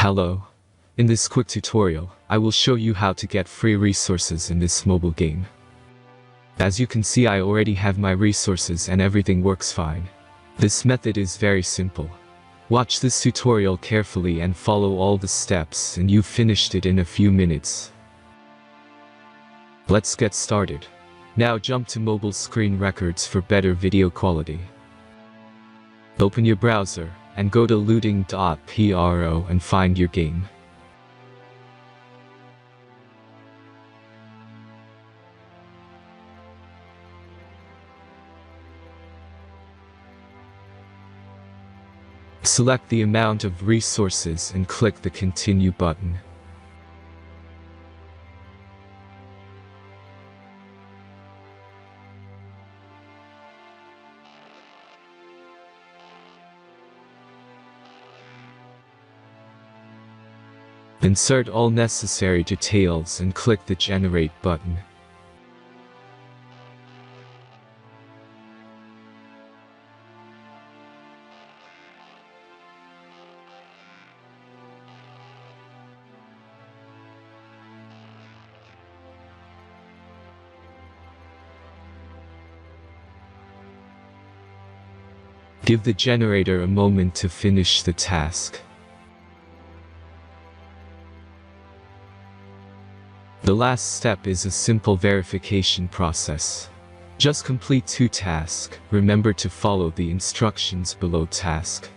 Hello. In this quick tutorial, I will show you how to get free resources in this mobile game. As you can see, I already have my resources and everything works fine. This method is very simple. Watch this tutorial carefully and follow all the steps and you've finished it in a few minutes. Let's get started. Now jump to mobile screen records for better video quality. Open your browser and go to looting.pro and find your game. Select the amount of resources and click the Continue button. Insert all necessary details and click the Generate button. Give the generator a moment to finish the task. The last step is a simple verification process. Just complete 2 tasks. Remember to follow the instructions below task.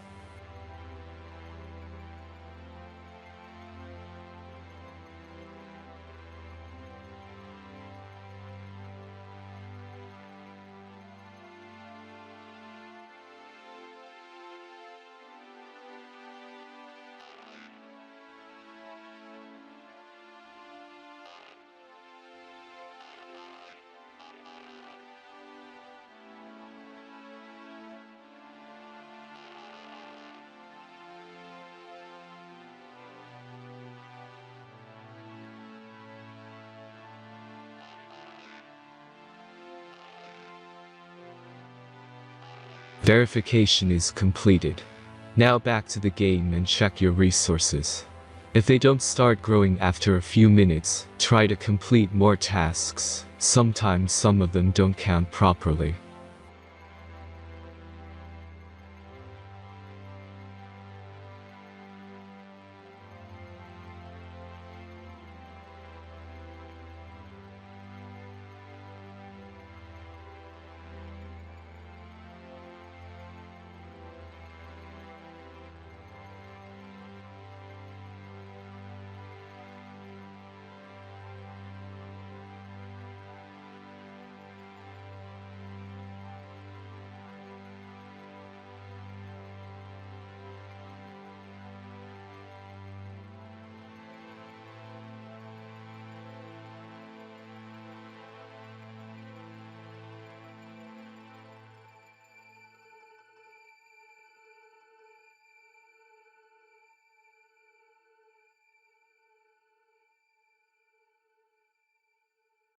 Verification is completed. Now back to the game and check your resources. If they don't start growing after a few minutes, try to complete more tasks. Sometimes some of them don't count properly.